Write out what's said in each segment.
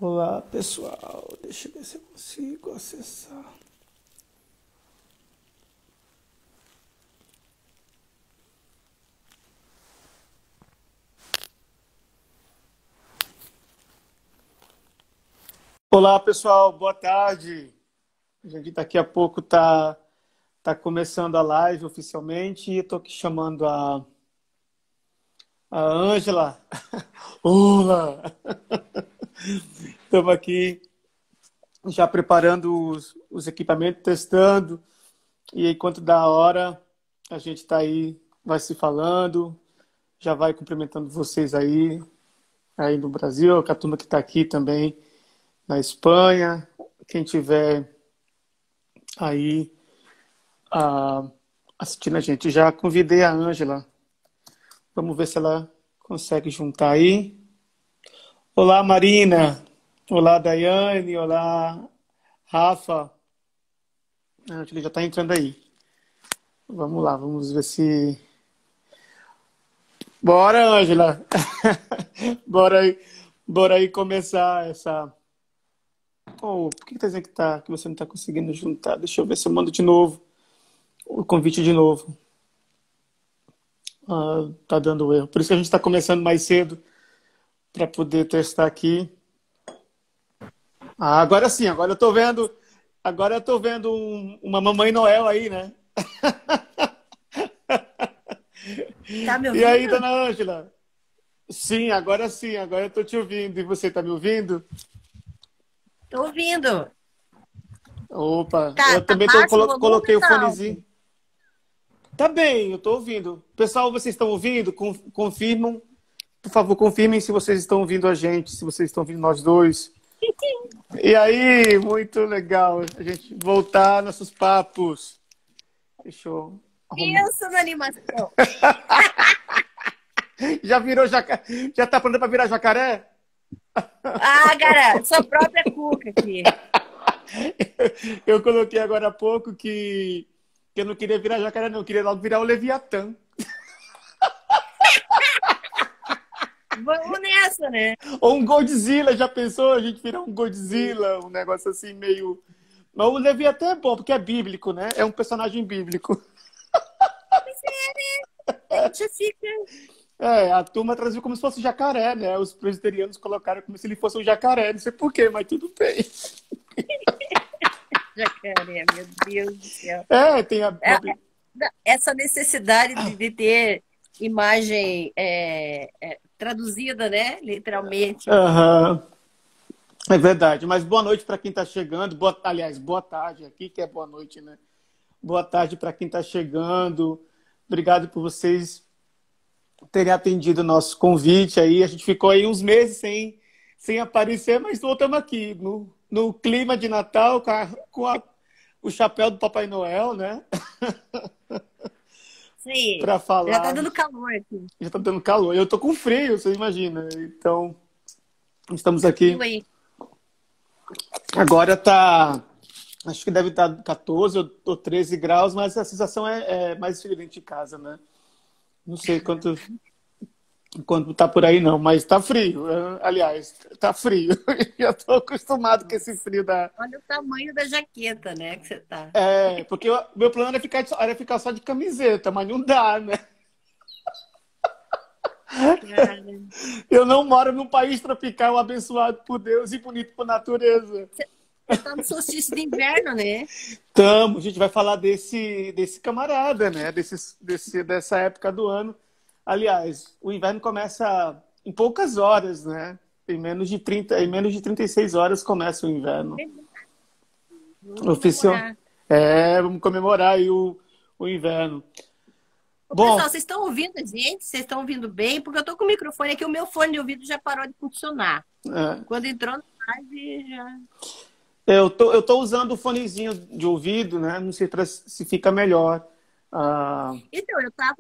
Olá, pessoal. Deixa eu ver se eu consigo acessar. Olá, pessoal. Boa tarde. A gente daqui a pouco tá começando a live oficialmente e eu tô aqui chamando a Ângela. Olá! Estamos aqui já preparando os equipamentos, testando. E enquanto dá a hora, a gente está aí, vai se falando, já vai cumprimentando vocês aí no Brasil, com a turma que está aqui também na Espanha. Quem tiver aí assistindo a gente, já convidei a Ângela. Vamos ver se ela consegue juntar aí. Olá, Marina. Olá, Daiane. Olá, Rafa. A Ângela já está entrando aí. Vamos lá, vamos ver se... Bora, Ângela! Bora aí, bora aí começar essa... Oh, por que tá dizendo que você não está conseguindo juntar? Deixa eu ver se eu mando de novo o convite de novo. Tá dando erro. Por isso que a gente está começando mais cedo para poder testar aqui. Agora sim, agora eu tô vendo uma Mamãe Noel aí, né? Tá me E aí, ouvindo? dona Ângela? Sim, agora eu tô te ouvindo. E você tá me ouvindo? Tô ouvindo. Opa, Tá, eu tá também baixo o volume coloquei ou o tá alto? fonezinho. Tá bem, eu tô ouvindo. Pessoal, vocês estão ouvindo? Confirmam. Por favor, confirmem se vocês estão ouvindo a gente, se vocês estão ouvindo nós dois. E aí, muito legal a gente voltar nossos papos. Deixa eu arrumar. Pensa na animação. Já virou jacaré? Já tá pronto para virar jacaré? Ah, cara, sua própria cuca aqui. Eu coloquei agora há pouco que eu não queria virar jacaré, não. Eu queria logo virar o Leviatã. Vamos nessa, né? Ou um Godzilla, já pensou? A gente virar um Godzilla, um negócio assim meio... Mas o Leviatã é bom, porque é bíblico, né? É um personagem bíblico. A gente fica. É, a turma traduziu como se fosse jacaré, né? Os presbiterianos colocaram como se ele fosse um jacaré. Não sei porquê, mas tudo bem. Jacaré, meu Deus do céu. É, tem a... É, essa necessidade de ter imagem traduzida, né? Literalmente. Aham. É verdade, mas boa noite para quem está chegando. Aliás, boa tarde aqui, que é boa noite, né? Boa tarde para quem está chegando. Obrigado por vocês terem atendido o nosso convite aí. A gente ficou aí uns meses sem aparecer, mas voltamos aqui no clima de Natal, o chapéu do Papai Noel, né? Sim, Para já tá falar. dando calor aqui. Já está dando calor. Eu tô com frio, você imagina. Então, estamos aqui. Frio aí. Agora tá. Acho que deve estar 14 ou 13 graus, mas a sensação é mais frio dentro de casa, né? Não sei quanto tá por aí, não, mas tá frio. Aliás, tá frio. Já tô acostumado com esse frio da. Olha o tamanho da jaqueta, né, que você tá. É, porque o meu plano era ficar só de camiseta, mas não dá, né? Cara, Eu não moro num país tropical abençoado por Deus e bonito por natureza. você tá no solstício de inverno, né? A gente vai falar desse camarada, né? Dessa época do ano. Aliás, o inverno começa em poucas horas, né? Em menos de 36 horas começa o inverno. Vamos Oficial. comemorar. Vamos comemorar aí o inverno. Ô, Bom, pessoal, vocês estão ouvindo a gente? Vocês estão ouvindo bem? Porque eu tô com o microfone aqui, o meu fone de ouvido já parou de funcionar. é, Quando entrou na live, já... eu tô usando o fonezinho de ouvido, né? Não sei se fica melhor. Ah, Então, eu tava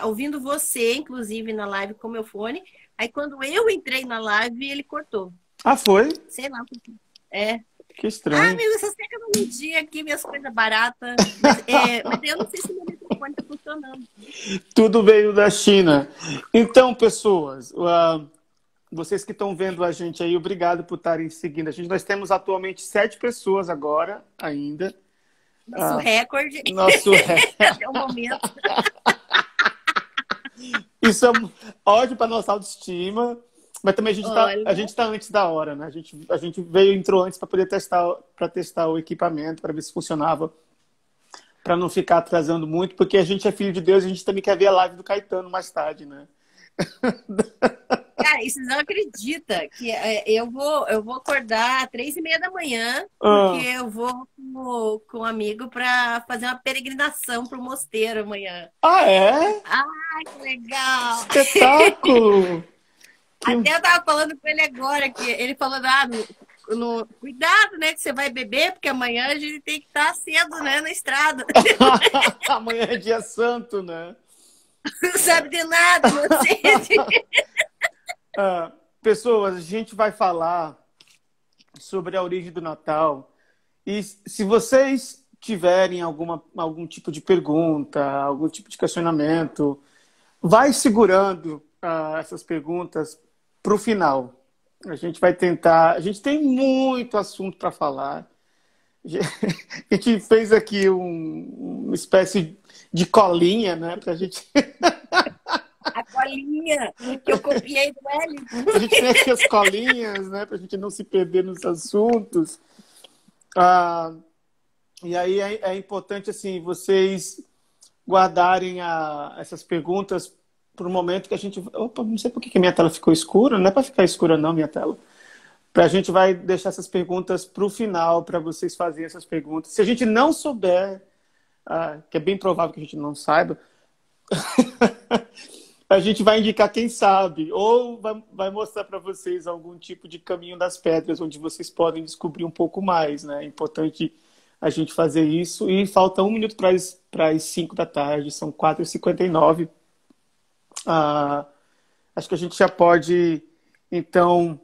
ouvindo você, inclusive, na live com o meu fone. Aí, quando eu entrei na live, ele cortou. foi? Sei lá por quê. É. Que Ah, estranho. amigo, essas tecnologias aqui, minhas coisas baratas. Mas eu não sei se meu microfone tá funcionando. Tudo veio da China. Então, pessoas, vocês que estão vendo a gente aí, obrigado por estarem seguindo a gente. Nós temos atualmente 7 pessoas agora, ainda. Nosso recorde. Nosso Até o momento. Isso é ótimo para nossa autoestima, mas também a gente tá antes da hora, né? A gente entrou antes para poder testar o equipamento, para ver se funcionava, para não ficar atrasando muito, porque a gente é filho de Deus e a gente também quer ver a live do Caetano mais tarde, né? Cara, e vocês não acreditam que eu vou acordar às 3h30 da manhã, porque eu vou com um amigo para fazer uma peregrinação para o mosteiro amanhã. Ah, é? Ai, que legal! Espetáculo! Até eu tava falando com ele agora, que ele falou, cuidado, né, que você vai beber, porque amanhã a gente tem que estar cedo, né, na estrada. Amanhã é dia santo, né? Não sabe de nada, você. Pessoas, a gente vai falar sobre a origem do Natal. E se vocês tiverem algum tipo de pergunta, algum tipo de questionamento, vai segurando essas perguntas para o final. A gente vai tentar. A gente tem muito assunto para falar. A gente fez aqui uma espécie de colinha, né? Pra gente. A colinha que eu copiei do Wellington. A gente tem aqui as colinhas, né? Pra gente não se perder nos assuntos. E aí é importante, assim, vocês guardarem essas perguntas para o momento que a gente... Opa, não sei por que minha tela ficou escura. Não é para ficar escura, não, minha tela. A gente vai deixar essas perguntas para o final, para vocês fazerem essas perguntas. Se a gente não souber, que é bem provável que a gente não saiba, a gente vai indicar quem sabe, ou vai mostrar para vocês algum tipo de caminho das pedras, onde vocês podem descobrir um pouco mais, né? É importante a gente fazer isso. E falta 1 minuto para as 5 da tarde, são 4h59. Acho que a gente já pode, então,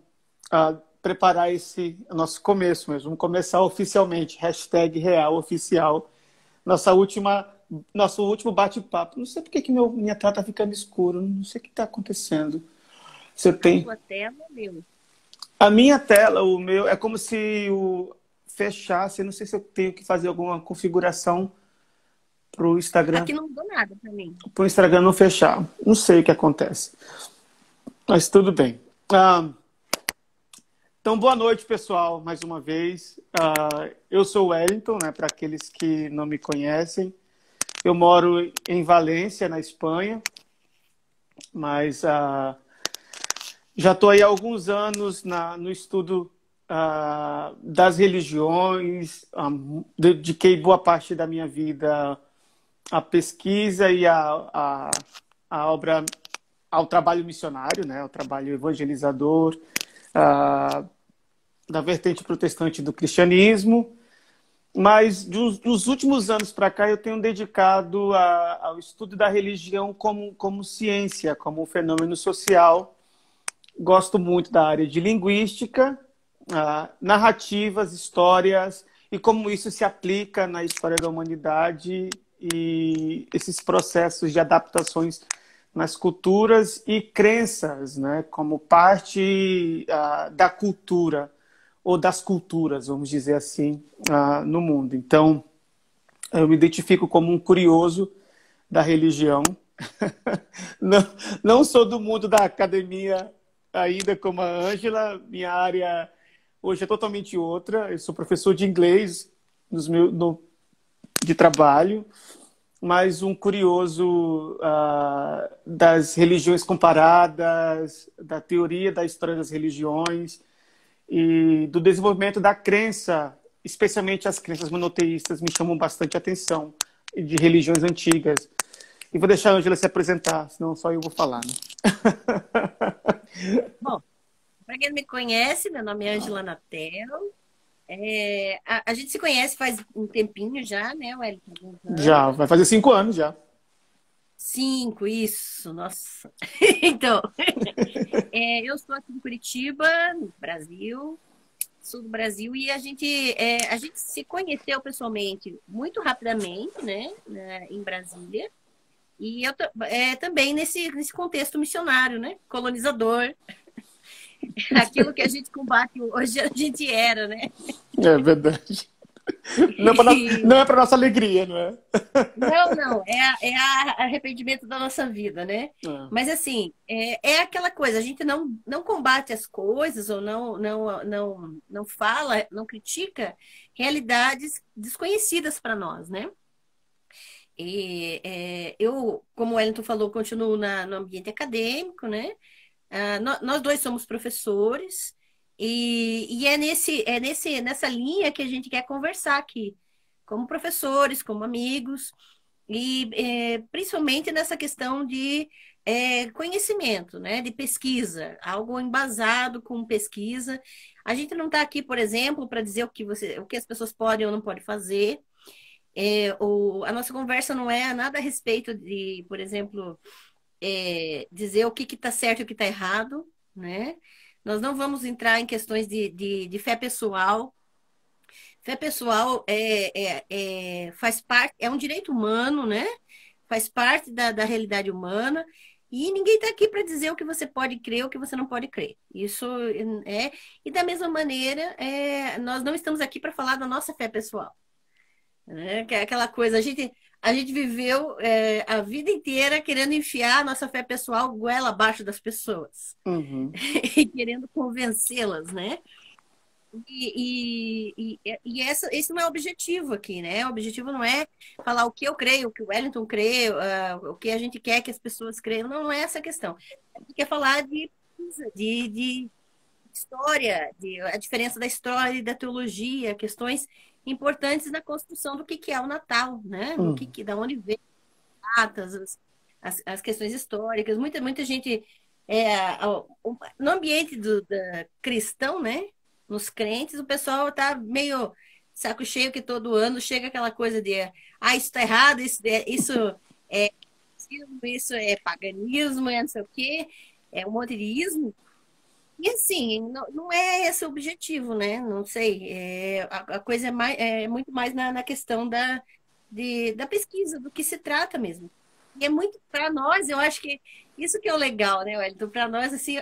preparar esse nosso começo mesmo. Vamos começar oficialmente, #RealOficial. Nosso último bate-papo. Não sei por que minha tela está ficando escura, não sei o que está acontecendo. Você tem... A sua tela, meu? A minha tela, o meu, é como se fechasse. Eu não sei se eu tenho que fazer alguma configuração para o Instagram. Aqui não mudou nada para mim. Para o Instagram não fechar. Não sei o que acontece. Mas tudo bem. Então, boa noite, pessoal, mais uma vez. Eu sou o Wellington, né, para aqueles que não me conhecem. Eu moro em Valência, na Espanha, mas já estou aí há alguns anos no estudo das religiões. Dediquei boa parte da minha vida à pesquisa e à obra, ao trabalho missionário, né, ao trabalho evangelizador, da vertente protestante do cristianismo. Mas dos últimos anos para cá eu tenho dedicado ao estudo da religião como ciência, como um fenômeno social. Gosto muito da área de linguística, narrativas, histórias e como isso se aplica na história da humanidade e esses processos de adaptações nas culturas e crenças, né, como parte da cultura, ou das culturas, vamos dizer assim, no mundo. Então, eu me identifico como um curioso da religião. Não sou do mundo da academia ainda como a Ângela. Minha área hoje é totalmente outra. Eu sou professor de inglês de trabalho, mas um curioso das religiões comparadas, da teoria da história das religiões, e do desenvolvimento da crença, especialmente as crenças monoteístas, me chamam bastante atenção, de religiões antigas. E vou deixar a Ângela se apresentar, senão só eu vou falar, né? Bom, para quem não me conhece, meu nome é Ângela Natel. A gente se conhece faz um tempinho já, né, Wellington? Já, vai fazer 5 anos já. 5, isso, nossa. Então, eu estou aqui em Curitiba, no Brasil, sul do Brasil, e a gente se conheceu pessoalmente muito rapidamente, né, em Brasília, e eu também nesse contexto missionário, né, colonizador. Aquilo que a gente combate hoje, a gente era, né? É verdade. Não é para nossa alegria, não é? Não, não, arrependimento da nossa vida, né? É. Mas assim, é aquela coisa, a gente não combate as coisas ou não fala, não critica realidades desconhecidas para nós, né? Eu, como o Wellington falou, continuo no ambiente acadêmico, né? Nós dois somos professores e nessa linha que a gente quer conversar aqui, como professores, como amigos, e principalmente nessa questão de conhecimento, né? De pesquisa, algo embasado com pesquisa. A gente não está aqui, por exemplo, para dizer o que as pessoas podem ou não podem fazer. A nossa conversa não é nada a respeito de, por exemplo, dizer o que está certo e o que está errado, né? Nós não vamos entrar em questões de fé pessoal. Fé pessoal faz parte, é um direito humano, né? Faz parte da realidade humana. E ninguém está aqui para dizer o que você pode crer ou o que você não pode crer. Isso é. E da mesma maneira, nós não estamos aqui para falar da nossa fé pessoal. Né? Que é aquela coisa, a gente viveu a vida inteira querendo enfiar a nossa fé pessoal goela abaixo das pessoas Uhum. e querendo convencê-las, né? Esse não é o objetivo aqui, né? O objetivo não é falar o que eu creio, o que o Wellington crê, o que a gente quer que as pessoas creiam, não é essa a questão. A gente quer falar de história, a diferença da história e da teologia, questões importantes na construção do que é o Natal, né? Uhum. Da onde vem as datas, as questões históricas. Muita gente no ambiente da cristão, né? Nos crentes, o pessoal tá meio saco cheio que todo ano chega aquela coisa de isso tá errado, isso é paganismo, é não sei o quê, é um monte de ismo. E assim, não é esse o objetivo, né? Não sei. A coisa é muito mais na questão da pesquisa, do que se trata mesmo. E é muito, para nós, eu acho que isso que é o legal, né, Wellington? Para nós, assim,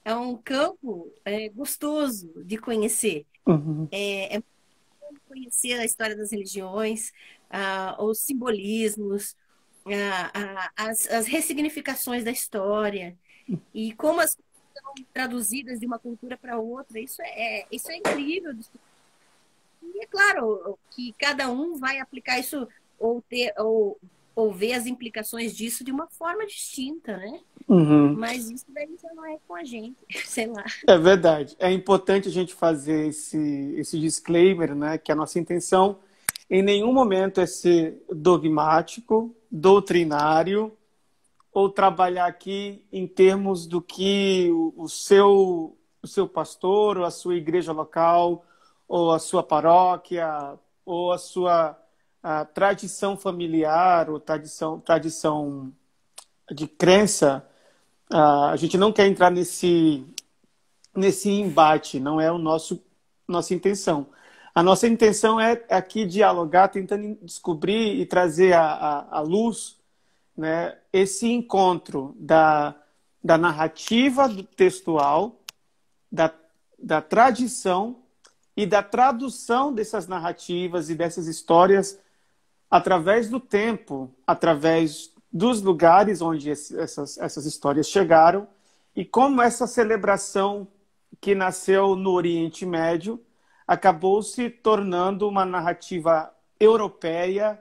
é um campo gostoso de conhecer. Uhum. É conhecer a história das religiões, os simbolismos, as ressignificações da história e como as coisas são traduzidas de uma cultura para outra. Isso é incrível. E é claro que cada um vai aplicar isso ou ver as implicações disso de uma forma distinta, né? Uhum. Mas isso daí já não é com a gente, sei lá. É verdade. É importante a gente fazer esse disclaimer, né? Que a nossa intenção em nenhum momento é ser dogmático, doutrinário, ou trabalhar aqui em termos do que o seu pastor, ou a sua igreja local, ou a sua paróquia, ou a tradição familiar, ou tradição de crença. A gente não quer entrar nesse embate, não é nossa intenção. A nossa intenção é aqui dialogar, tentando descobrir e trazer à luz, né, esse encontro da narrativa textual, da tradição e da tradução dessas narrativas e dessas histórias através do tempo, através dos lugares onde essas histórias chegaram e como essa celebração que nasceu no Oriente Médio acabou se tornando uma narrativa europeia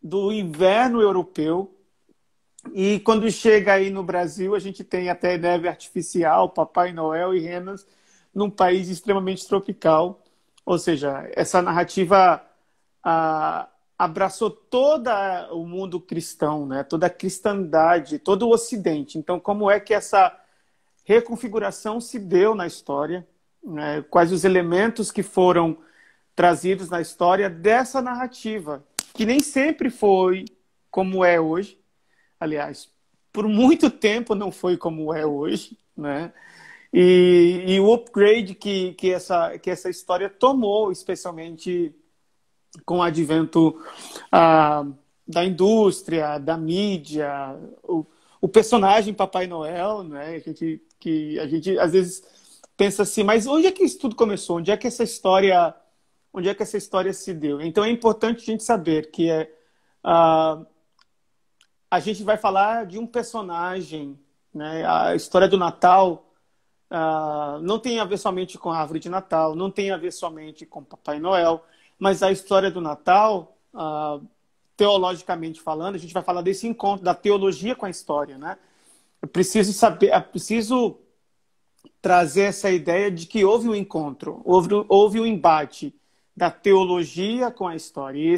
do inverno europeu. E quando chega aí no Brasil, a gente tem até neve artificial, Papai Noel e renas num país extremamente tropical. Ou seja, essa narrativa abraçou todo o mundo cristão, né? Toda a cristandade, todo o Ocidente. Então, como é que essa reconfiguração se deu na história? Né? Quais os elementos que foram trazidos na história dessa narrativa, que nem sempre foi como é hoje. Aliás, por muito tempo não foi como é hoje, né? E o upgrade que essa história tomou, especialmente com o advento da indústria, da mídia, o personagem Papai Noel, né? A gente Que a gente às vezes pensa assim, mas onde é que isso tudo começou? Onde é que essa história se deu? Então é importante a gente saber que ah, a gente vai falar de um personagem, né? A história do Natal não tem a ver somente com a árvore de Natal, não tem a ver somente com Papai Noel, mas a história do Natal, teologicamente falando, a gente vai falar desse encontro da teologia com a história, né? Eu preciso saber, eu preciso trazer essa ideia de que houve um encontro, houve um embate da teologia com a história.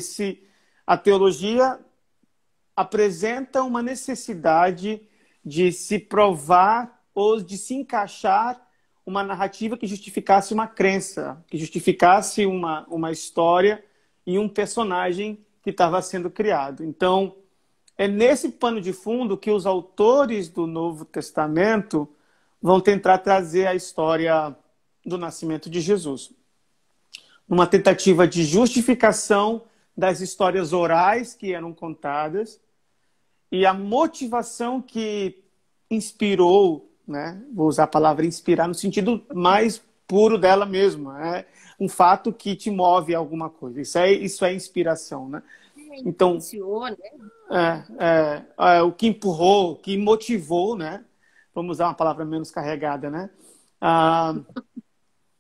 A teologia apresenta uma necessidade de se provar ou de se encaixar uma narrativa que justificasse uma crença, que justificasse uma história e um personagem que estava sendo criado. Então, é nesse pano de fundo que os autores do Novo Testamento vão tentar trazer a história do nascimento de Jesus. Uma tentativa de justificação das histórias orais que eram contadas e a motivação que inspirou, né? Vou usar a palavra inspirar no sentido mais puro dela mesma, né? Um fato que te move a alguma coisa. Isso é inspiração, né? Então, o que empurrou, o que motivou, né? Vamos usar uma palavra menos carregada, né?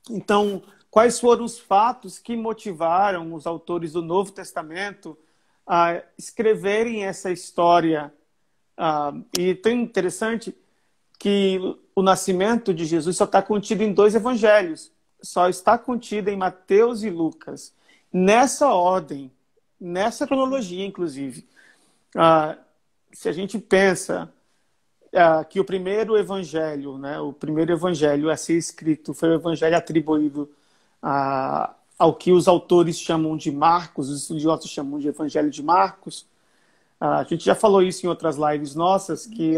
Então, quais foram os fatos que motivaram os autores do Novo Testamento a escreverem essa história? E tão interessante que o nascimento de Jesus só está contido em 2 evangelhos. Só está contido em Mateus e Lucas. Nessa ordem, nessa cronologia, inclusive. Se a gente pensa que o primeiro evangelho, né, o primeiro evangelho a ser escrito foi o evangelho atribuído ao que os autores chamam de Marcos, os estudiosos chamam de evangelho de Marcos. A gente já falou isso em outras lives nossas, que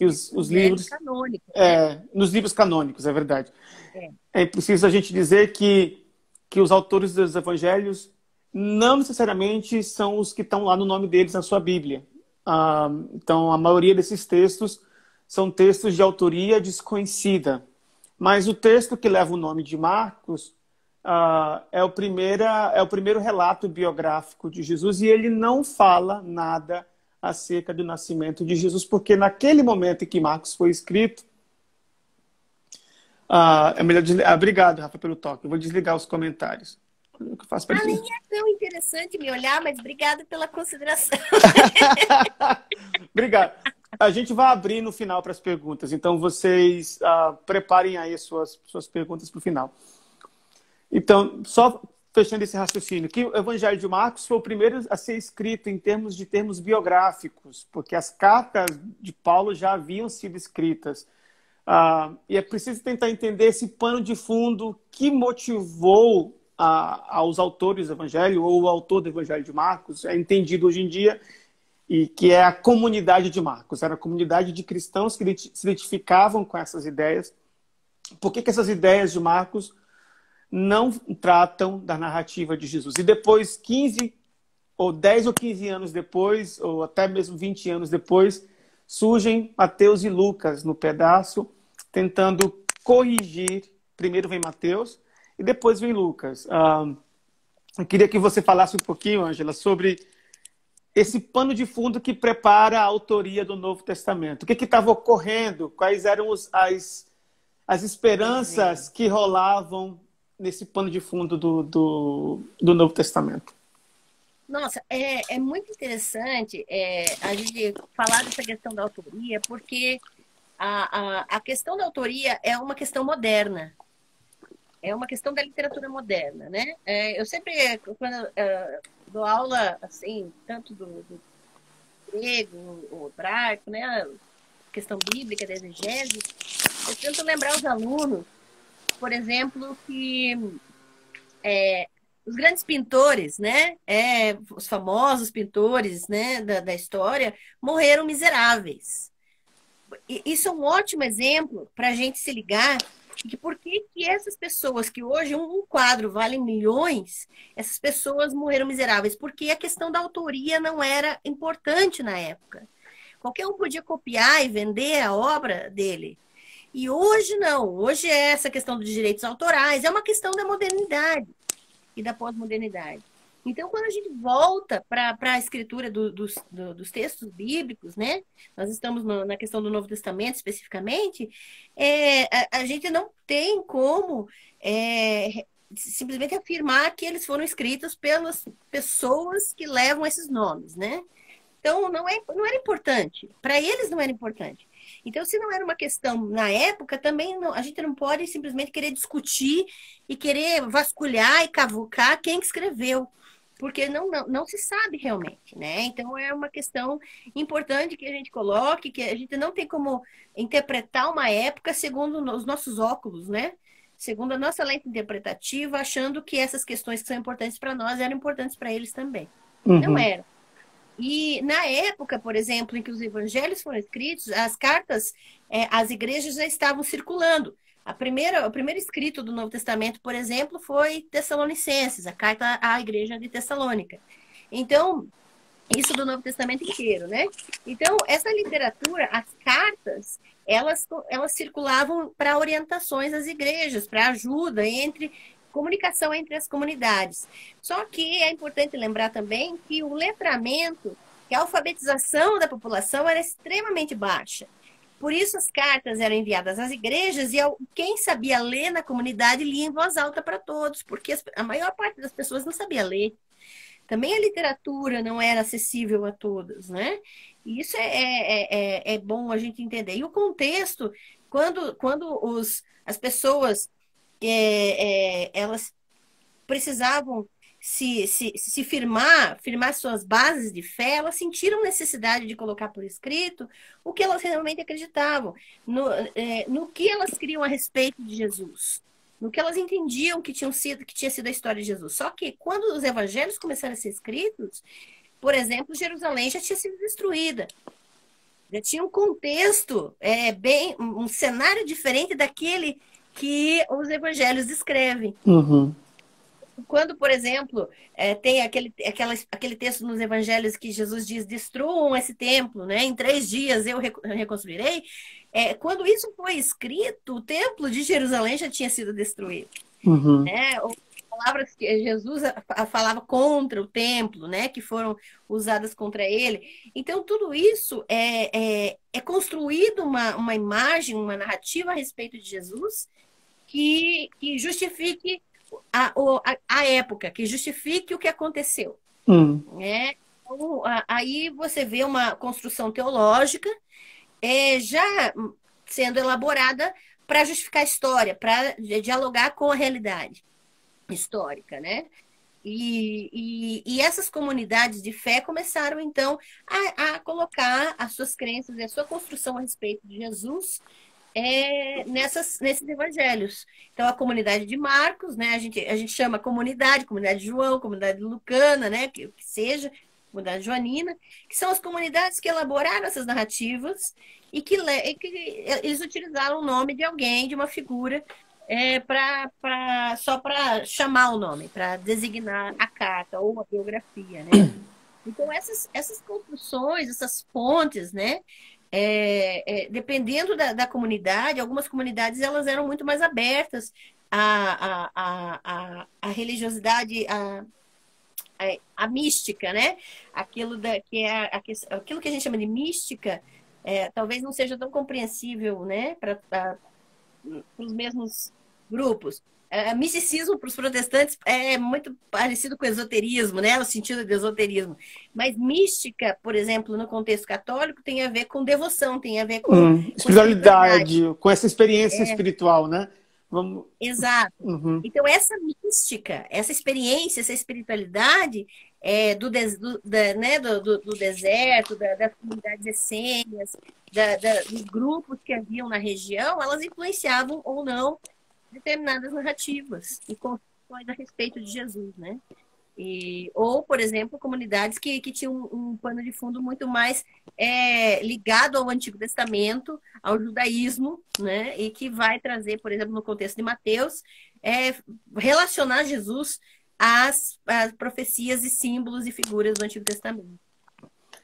os livros... Canônico, né? Nos livros canônicos, é verdade. É preciso a gente dizer que os autores dos evangelhos não necessariamente são os que estão lá no nome deles na sua Bíblia. Então, a maioria desses textos são textos de autoria desconhecida. Mas o texto que leva o nome de Marcos é o primeiro relato biográfico de Jesus e ele não fala nada acerca do nascimento de Jesus, porque naquele momento em que Marcos foi escrito, é melhor desligar. Obrigado, Rafa, pelo toque. Eu vou desligar os comentários. O que eu faço para nem é tão interessante me olhar, mas obrigada pela consideração. Obrigado. A gente vai abrir no final para as perguntas, então vocês preparem aí as suas perguntas para o final. Então, só fechando esse raciocínio, que o Evangelho de Marcos foi o primeiro a ser escrito em termos biográficos, porque as cartas de Paulo já haviam sido escritas. E é preciso tentar entender esse pano de fundo que motivou aos autores do Evangelho, ou o autor do Evangelho de Marcos, é entendido hoje em dia, e que é a comunidade de Marcos. Era a comunidade de cristãos que se identificavam com essas ideias. Por que essas ideias de Marcos não tratam da narrativa de Jesus? E depois, 15 ou 10 ou 15 anos depois, ou até mesmo 20 anos depois, surgem Mateus e Lucas no pedaço, tentando corrigir. Primeiro vem Mateus e depois vem Lucas. Eu queria que você falasse um pouquinho, Ângela, sobre esse pano de fundo que prepara a autoria do Novo Testamento. O que estava ocorrendo? Quais eram as esperanças que rolavam nesse pano de fundo do Novo Testamento? Nossa, é muito interessante a gente falar dessa questão da autoria, porque a questão da autoria é uma questão moderna. É uma questão da literatura moderna, né? Eu sempre, quando dou aula, assim, tanto do grego, o hebraico, né? A questão bíblica, da exegese, eu tento lembrar os alunos, por exemplo, que os grandes pintores, né? Os famosos pintores, né, da história, morreram miseráveis. Isso é um ótimo exemplo para a gente se ligar de por que essas pessoas que hoje um quadro vale milhões, essas pessoas morreram miseráveis, porque a questão da autoria não era importante na época. Qualquer um podia copiar e vender a obra dele. E hoje não, hoje é essa questão dos direitos autorais, é uma questão da modernidade e da pós-modernidade. Então, quando a gente volta para a escritura dos textos bíblicos, né? Nós estamos na questão do Novo Testamento especificamente, a gente não tem como simplesmente afirmar que eles foram escritos pelas pessoas que levam esses nomes, né? Então, não era importante. Para eles não era importante. Então, se não era uma questão na época, também não, a gente não pode simplesmente querer discutir e querer vasculhar e cavucar quem que escreveu, porque não se sabe realmente, né? Então, é uma questão importante que a gente coloque, que a gente não tem como interpretar uma época segundo os nossos óculos, né? Segundo a nossa lente interpretativa, achando que essas questões que são importantes para nós eram importantes para eles também. Não Uhum. eram. E na época, por exemplo, em que os evangelhos foram escritos, as cartas às igrejas já estavam circulando. O primeiro escrito do Novo Testamento, por exemplo, foi Tessalonicenses, a carta à igreja de Tessalônica. Então, isso do Novo Testamento inteiro, né? Então, essa literatura, as cartas, elas circulavam para orientações às igrejas, para ajuda comunicação entre as comunidades. Só que é importante lembrar também que o letramento, que a alfabetização da população era extremamente baixa. Por isso as cartas eram enviadas às igrejas e quem sabia ler na comunidade lia em voz alta para todos, porque a maior parte das pessoas não sabia ler. Também a literatura não era acessível a todas, né? E isso é bom a gente entender. E o contexto, quando as pessoas elas precisavam se firmar suas bases de fé, elas sentiram necessidade de colocar por escrito o que elas realmente acreditavam, no que elas criam a respeito de Jesus, no que elas entendiam que tinha sido a história de Jesus. Só que quando os evangelhos começaram a ser escritos, por exemplo, Jerusalém já tinha sido destruída. Já tinha um contexto, um cenário diferente daquele que os evangelhos descrevem. Uhum. Quando, por exemplo, tem aquele texto nos evangelhos que Jesus diz, destruam esse templo, né? Em 3 dias eu reconstruirei. Quando isso foi escrito, o templo de Jerusalém já tinha sido destruído. Uhum. Né? Palavras que Jesus falava contra o templo, né? Que foram usadas contra ele. Então, tudo isso é construído uma imagem, uma narrativa a respeito de Jesus que justifique a época, que justifique o que aconteceu. Né? Então, aí você vê uma construção teológica já sendo elaborada para justificar a história, para dialogar com a realidade histórica, né? E essas comunidades de fé começaram, então, a colocar as suas crenças e a sua construção a respeito de Jesus nesses evangelhos. Então, a comunidade de Marcos, né? A gente chama comunidade de João, comunidade lucana, né? Que seja, comunidade joanina, que são as comunidades que elaboraram essas narrativas e que eles utilizaram o nome de alguém, de uma figura, só para chamar o nome, para designar a carta ou a biografia, né? Então, essas construções, essas fontes, né? Dependendo da comunidade, algumas comunidades elas eram muito mais abertas à religiosidade, à mística, né? Aquilo que a gente chama de mística, talvez não seja tão compreensível, né? Para os mesmos grupos. Misticismo para os protestantes é muito parecido com esoterismo, né? O sentido de esoterismo. Mas mística, por exemplo, no contexto católico, tem a ver com devoção, tem a ver com espiritualidade, com essa experiência espiritual, né? Exato. Uhum. Então, essa mística, essa experiência, essa espiritualidade do deserto, das comunidades essênias, dos grupos que haviam na região, elas influenciavam ou não determinadas narrativas e construções a respeito de Jesus, né? Ou, por exemplo, comunidades que tinham um pano de fundo muito mais ligado ao Antigo Testamento, ao judaísmo, né? E que vai trazer, por exemplo, no contexto de Mateus, relacionar Jesus às profecias e símbolos e figuras do Antigo Testamento.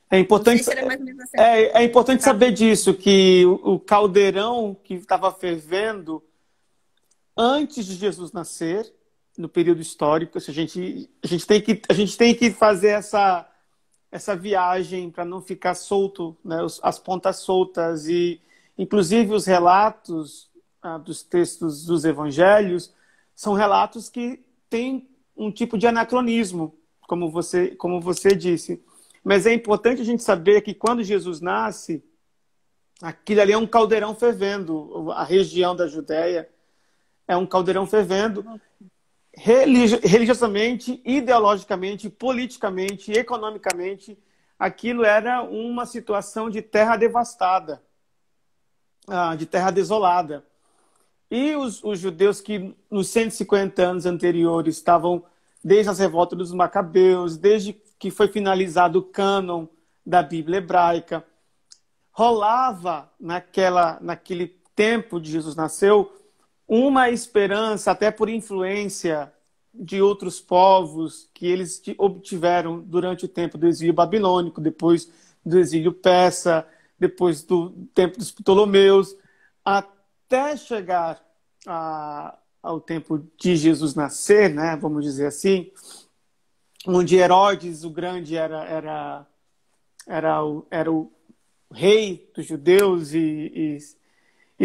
É Não sei importante, se era mais ou menos essa é importante época. saber disso, que o caldeirão que estava fervendo antes de Jesus nascer, no período histórico, a gente tem que fazer essa viagem para não ficar solto, né, as pontas soltas. E, inclusive, os relatos dos textos dos evangelhos são relatos que têm um tipo de anacronismo, como você disse. Mas é importante a gente saber que quando Jesus nasce, aquilo ali é um caldeirão fervendo. A região da Judéia é um caldeirão fervendo religiosamente, ideologicamente, politicamente, economicamente. Aquilo era uma situação de terra devastada, de terra desolada. E os judeus que nos 150 anos anteriores estavam, desde as revoltas dos Macabeus, desde que foi finalizado o cânon da Bíblia hebraica, rolava naquele tempo de Jesus nasceu uma esperança, até por influência de outros povos que eles obtiveram durante o tempo do exílio babilônico, depois do exílio persa, depois do tempo dos Ptolomeus, até chegar ao tempo de Jesus nascer, né, vamos dizer assim, onde Herodes o Grande era o rei dos judeus e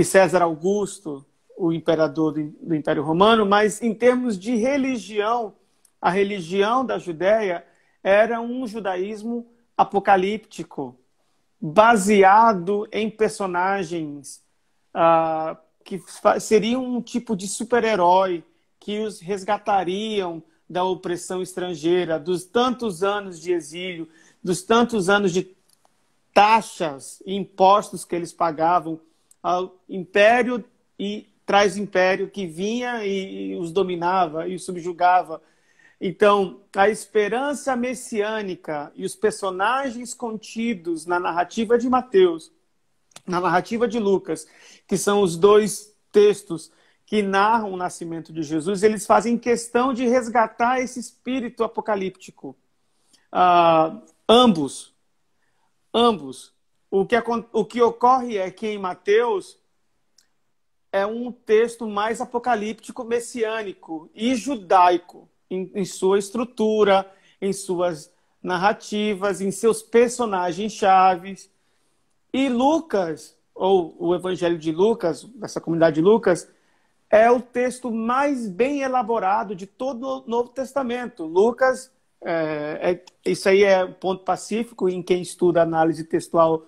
César Augusto o imperador do Império Romano. Mas em termos de religião, a religião da Judéia era um judaísmo apocalíptico, baseado em personagens que seriam um tipo de super-herói que os resgatariam da opressão estrangeira, dos tantos anos de exílio, dos tantos anos de taxas e impostos que eles pagavam ao império e traz império que vinha e os dominava e os subjugava. Então, a esperança messiânica e os personagens contidos na narrativa de Mateus, na narrativa de Lucas, que são os dois textos que narram o nascimento de Jesus, eles fazem questão de resgatar esse espírito apocalíptico. Ambos. O que ocorre é que em Mateus é um texto mais apocalíptico, messiânico e judaico em sua estrutura, em suas narrativas, em seus personagens chaves. E Lucas, ou o Evangelho de Lucas, dessa comunidade de Lucas, é o texto mais bem elaborado de todo o Novo Testamento. Lucas, isso aí é um ponto pacífico em quem estuda a análise textual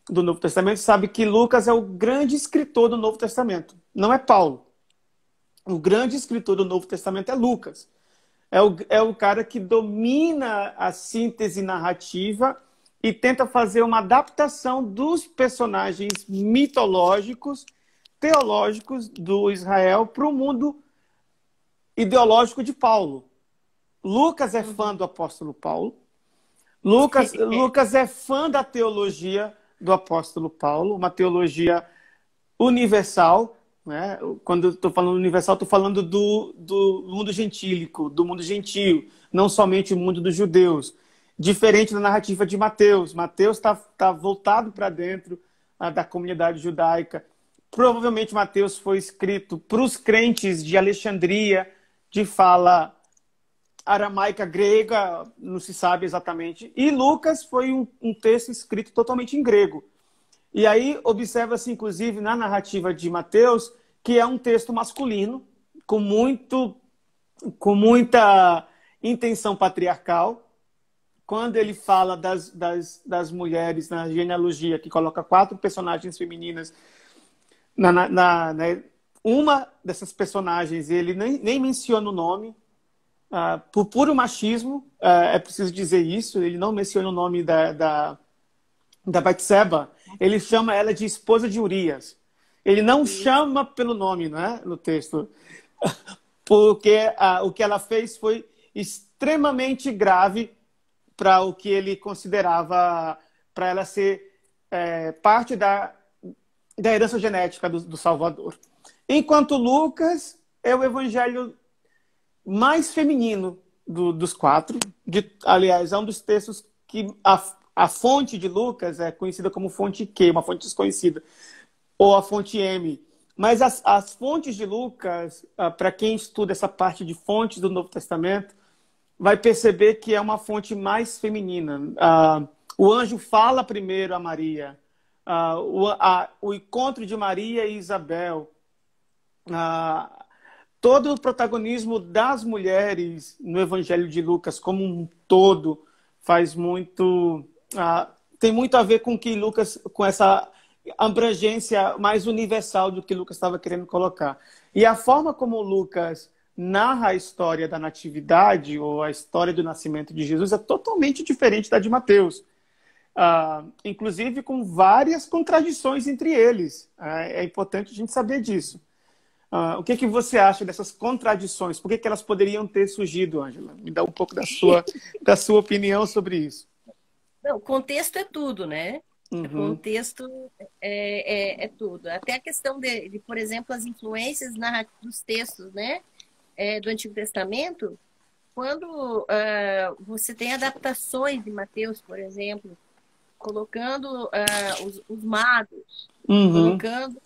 do Novo Testamento, sabe que Lucas é o grande escritor do Novo Testamento. Não é Paulo. O grande escritor do Novo Testamento é Lucas. É o cara que domina a síntese narrativa e tenta fazer uma adaptação dos personagens mitológicos, teológicos do Israel para o mundo ideológico de Paulo. Lucas é fã do apóstolo Paulo. Lucas é fã da teologia do apóstolo Paulo, uma teologia universal, né? Quando estou falando universal, estou falando do mundo gentílico, do mundo gentio, não somente o mundo dos judeus. Diferente da narrativa de Mateus. Mateus está voltado para dentro da comunidade judaica. Provavelmente Mateus foi escrito para os crentes de Alexandria, de fala aramaica, grega, não se sabe exatamente. E Lucas foi um texto escrito totalmente em grego. E aí observa-se, inclusive, na narrativa de Mateus, que é um texto masculino, com muita intenção patriarcal. Quando ele fala das mulheres na genealogia, que coloca 4 personagens femininas, uma dessas personagens ele nem menciona o nome, por puro machismo, é preciso dizer isso, ele não menciona o nome da Batseba, ele chama ela de esposa de Urias. Ele não chama pelo nome, né, no texto, porque o que ela fez foi extremamente grave para o que ele considerava, para ela ser parte da herança genética do Salvador. Enquanto Lucas é o evangelho mais feminino dos 4. Aliás, é um dos textos que a fonte de Lucas é conhecida como fonte Q, uma fonte desconhecida, ou a fonte M. Mas as fontes de Lucas, para quem estuda essa parte de fontes do Novo Testamento, vai perceber que é uma fonte mais feminina. O anjo fala primeiro a Maria, o encontro de Maria e Isabel, todo o protagonismo das mulheres no Evangelho de Lucas como um todo faz muito, tem muito a ver com que Lucas, com essa abrangência mais universal do que Lucas estava querendo colocar. E a forma como Lucas narra a história da natividade ou a história do nascimento de Jesus é totalmente diferente da de Mateus. Inclusive com várias contradições entre eles. É importante a gente saber disso. O que você acha dessas contradições? Por que elas poderiam ter surgido, Ângela? Me dá um pouco da sua opinião sobre isso. Não, o contexto é tudo, né? Uhum. O contexto é tudo. Até a questão de, por exemplo, as influências dos textos, né? Do Antigo Testamento, quando você tem adaptações de Mateus, por exemplo, colocando os magos, colocando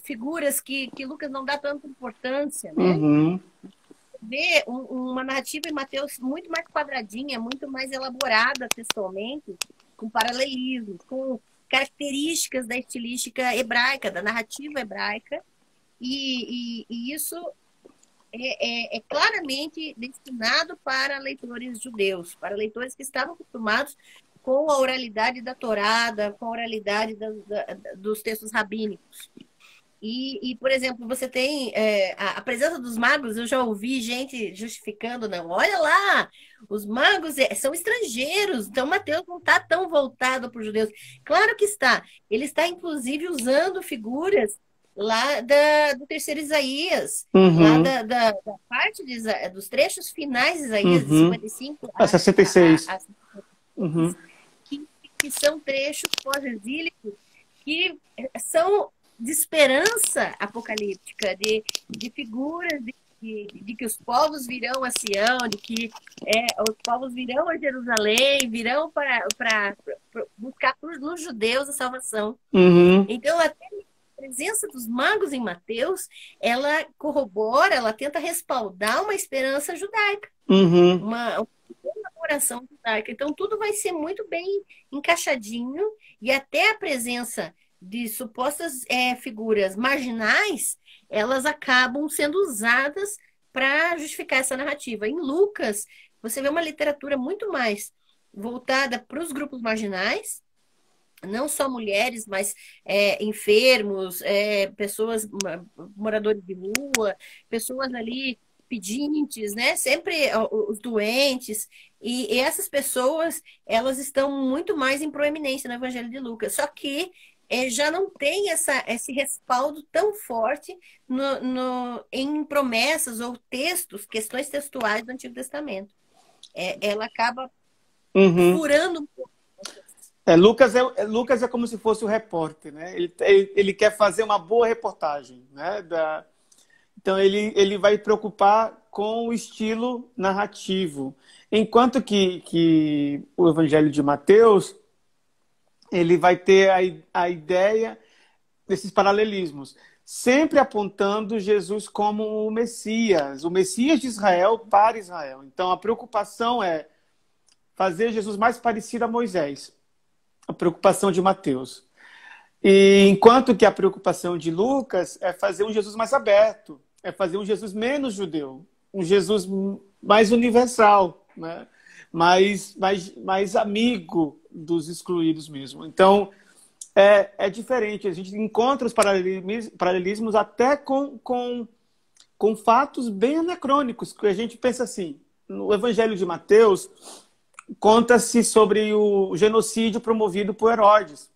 figuras que Lucas não dá tanta importância, né? Vê uma narrativa em Mateus muito mais quadradinha, muito mais elaborada textualmente, com paralelismo, com características da estilística hebraica, da narrativa hebraica, e isso é claramente destinado para leitores judeus, para leitores que estavam acostumados com a oralidade da Torá, com a oralidade dos textos rabínicos. E, por exemplo, você tem a presença dos magos. Eu já ouvi gente justificando, não, olha lá, os magos são estrangeiros, então Mateus não está tão voltado para os judeus. Claro que está. Ele está, inclusive, usando figuras lá do terceiro Isaías, lá da parte dos trechos finais de Isaías, de 55 a 66. Que são trechos pós-exílicos que são de esperança apocalíptica, de figuras de que os povos virão a Sião, de que os povos virão a Jerusalém, virão para buscar nos judeus a salvação. Então, até a presença dos magos em Mateus, ela corrobora, ela tenta respaldar uma esperança judaica, uma elaboração judaica. Então, tudo vai ser muito bem encaixadinho, e até a presença de supostas figuras marginais, elas acabam sendo usadas para justificar essa narrativa. Em Lucas, você vê uma literatura muito mais voltada para os grupos marginais, não só mulheres, mas enfermos, pessoas, moradores de rua, pessoas ali pedintes, né? Sempre os doentes. E essas pessoas, elas estão muito mais em proeminência no Evangelho de Lucas. Só que já não tem esse respaldo tão forte em promessas ou textos, questões textuais do Antigo Testamento. Ela acaba furando um pouco. Lucas é como se fosse o repórter, né? Ele quer fazer uma boa reportagem, né? Então ele vai preocupar com o estilo narrativo, enquanto que o Evangelho de Mateus ele vai ter a ideia desses paralelismos, sempre apontando Jesus como o Messias de Israel para Israel. Então a preocupação é fazer Jesus mais parecido a Moisés, a preocupação de Mateus. E enquanto que a preocupação de Lucas é fazer um Jesus mais aberto, é fazer um Jesus menos judeu, um Jesus mais universal, né? mais amigo dos excluídos mesmo. Então, é diferente. A gente encontra os paralelismos até com fatos bem anacrônicos, que a gente pensa assim, no Evangelho de Mateus, conta-se sobre o genocídio promovido por Herodes.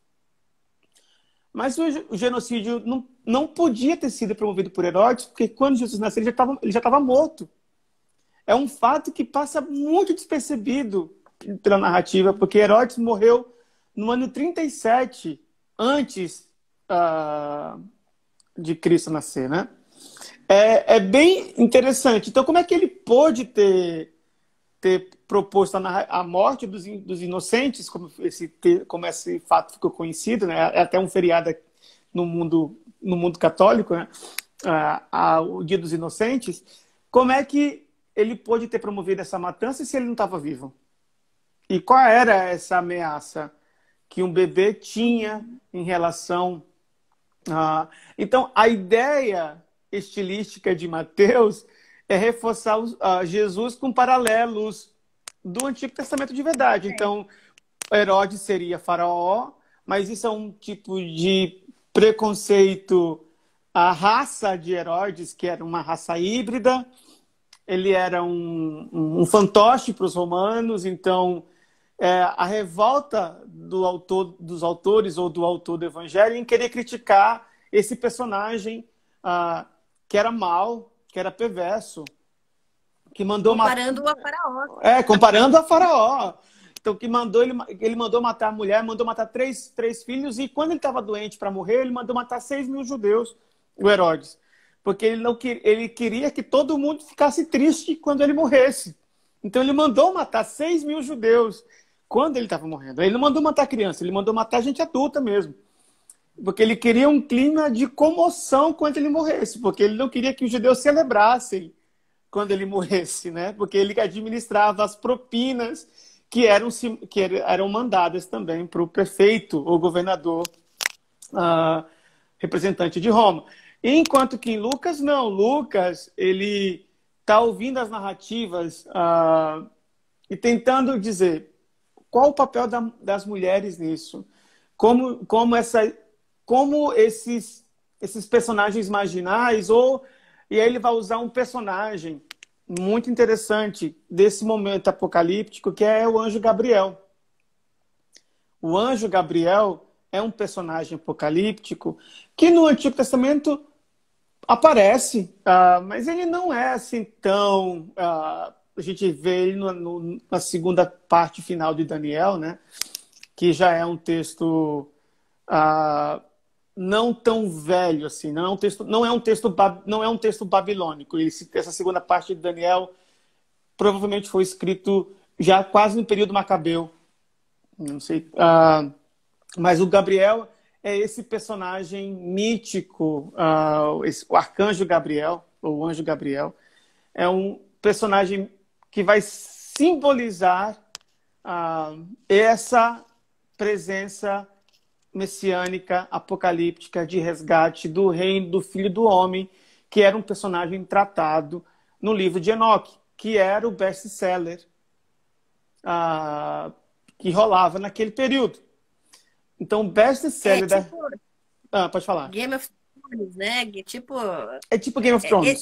Mas o genocídio não podia ter sido promovido por Herodes, porque quando Jesus nasceu, ele já estava morto. É um fato que passa muito despercebido pela narrativa, porque Herodes morreu no ano 37 antes de Cristo nascer, né? É bem interessante. Então, como é que ele pôde ter ter proposto a morte dos inocentes, como esse fato ficou conhecido, né? É até um feriado no mundo católico, né? O Dia dos Inocentes. Como é que ele pôde ter promovido essa matança se ele não estava vivo? E qual era essa ameaça que um bebê tinha em relação a... Então, a ideia estilística de Mateus é reforçar Jesus com paralelos do Antigo Testamento de verdade. Então, Herodes seria faraó, mas isso é um tipo de preconceito à raça de Herodes, que era uma raça híbrida. Ele era um fantoche para os romanos, então a revolta dos autores ou do autor do Evangelho em querer criticar esse personagem que era mau, que era perverso, que mandou comparando a Faraó. Comparando a Faraó. Então, ele mandou matar a mulher, mandou matar três filhos, e quando ele estava doente para morrer, ele mandou matar 6.000 judeus, o Herodes. Porque ele queria que todo mundo ficasse triste quando ele morresse. Então, ele mandou matar 6.000 judeus quando ele estava morrendo. Ele não mandou matar criança, ele mandou matar gente adulta mesmo. Porque ele queria um clima de comoção quando ele morresse. Porque ele não queria que os judeus celebrassem quando ele morresse, né? Porque ele administrava as propinas que eram mandadas também para o prefeito ou governador representante de Roma. Enquanto que em Lucas, não. Lucas, ele está ouvindo as narrativas e tentando dizer qual o papel das mulheres nisso. Como esses personagens marginais, e aí ele vai usar um personagem muito interessante desse momento apocalíptico, que é o anjo Gabriel. O anjo Gabriel é um personagem apocalíptico que no Antigo Testamento aparece, mas ele não é assim tão... a gente vê ele na segunda parte final de Daniel, né? Que já é um texto não tão velho assim, não é um texto babilônico. Essa segunda parte de Daniel provavelmente foi escrito já quase no período macabeu, não sei. Mas o Gabriel é esse personagem mítico, o arcanjo Gabriel, ou o anjo Gabriel, é um personagem que vai simbolizar essa presença messiânica, apocalíptica, de resgate do reino do Filho do Homem, que era um personagem tratado no livro de Enoque, que era o best-seller que rolava naquele período. Então, o best-seller... pode falar. Game of Thrones, né? É tipo Game of Thrones.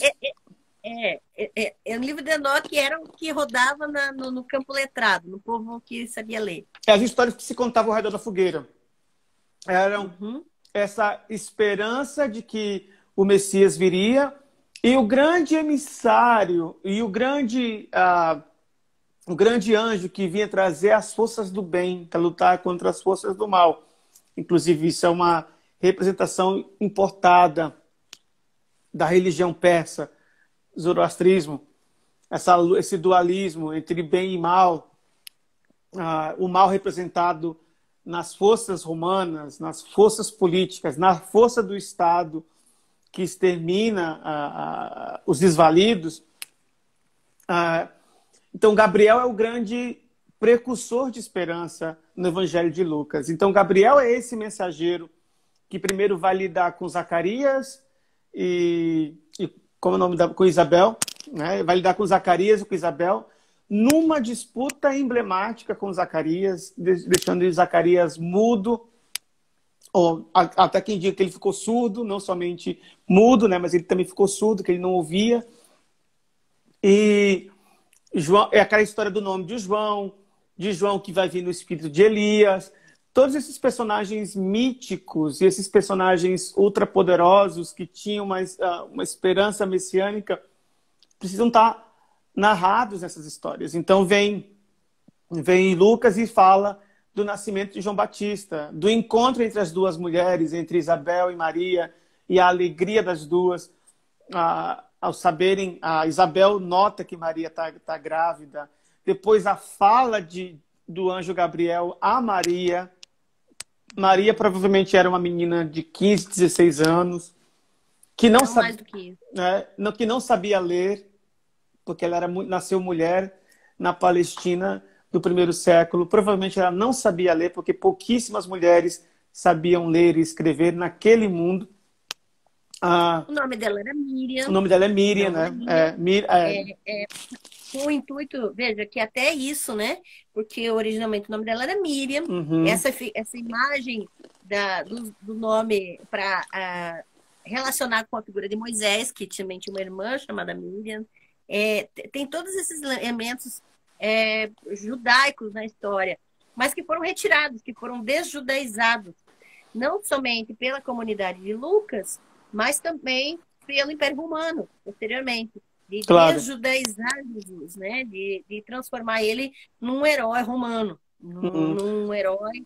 O livro de Enoque era o que rodava no campo letrado, no povo que sabia ler. As histórias que se contavam ao redor da fogueira. Eram essa esperança de que o Messias viria, e o grande emissário e o grande anjo que vinha trazer as forças do bem para lutar contra as forças do mal. Inclusive, isso é uma representação importada da religião persa, zoroastrismo, esse dualismo entre bem e mal, o mal representado nas forças romanas, nas forças políticas, na força do Estado que extermina os desvalidos. Então, Gabriel é o grande precursor de esperança no Evangelho de Lucas. Então, Gabriel é esse mensageiro que primeiro vai lidar com Zacarias como é o nome com Isabel, né? Vai lidar com Zacarias e com Isabel, numa disputa emblemática com Zacarias, deixando Zacarias mudo, ou até quem diga que ele ficou surdo, não somente mudo, né? Mas ele também ficou surdo, que ele não ouvia. E João, é aquela história do nome de João que vai vir no espírito de Elias. Todos esses personagens míticos e esses personagens ultrapoderosos que tinham uma esperança messiânica precisam estar narrados nessas histórias. Então vem Lucas e fala do nascimento de João Batista, do encontro entre as duas mulheres, entre Isabel e Maria, e a alegria das duas. Ao saberem, a Isabel nota que Maria está grávida, depois a fala do anjo Gabriel a Maria. Maria provavelmente era uma menina de 15, 16 anos, que não, Não mais do que isso. né, que não sabia ler, porque ela nasceu mulher na Palestina do primeiro século. Provavelmente ela não sabia ler, porque pouquíssimas mulheres sabiam ler e escrever naquele mundo. O nome dela era Miriam. O nome dela é Miriam, né? Com o intuito, veja, que até isso, né? Porque originalmente o nome dela era Miriam. Uhum. Essa imagem do nome para relacionar com a figura de Moisés, que também tinha uma irmã chamada Miriam. Tem todos esses elementos judaicos na história, mas que foram retirados, que foram desjudaizados, não somente pela comunidade de Lucas, mas também pelo Império Romano, posteriormente, de desjudaizar Jesus, né? De transformar ele num herói romano, num herói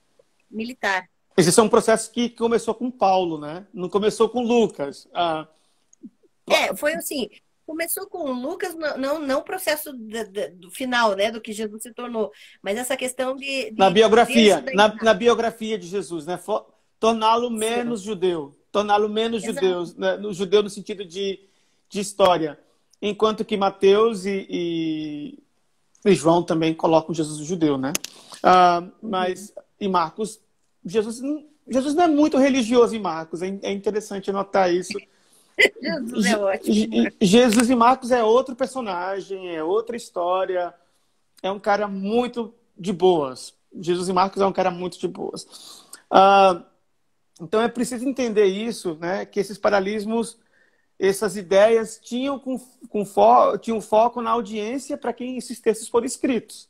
militar. Esse é um processo que começou com Paulo, né? Não começou com Lucas. Foi assim, começou com Lucas, não o processo do final, né? Do que Jesus se tornou, mas essa questão de na biografia, na biografia de Jesus, né? Torná-lo menos judeu. Torná-lo menos judeus, né? No judeu no sentido de história. Enquanto que Mateus e João também colocam Jesus judeu, né? E Marcos, Jesus não é muito religioso em Marcos, é interessante notar isso. Jesus é ótimo. Jesus e Marcos é outro personagem, é outra história, é um cara muito de boas. Jesus e Marcos é um cara muito de boas. Então é preciso entender isso, né? Que esses paralelismos, essas ideias tinham foco na audiência para quem esses textos foram escritos.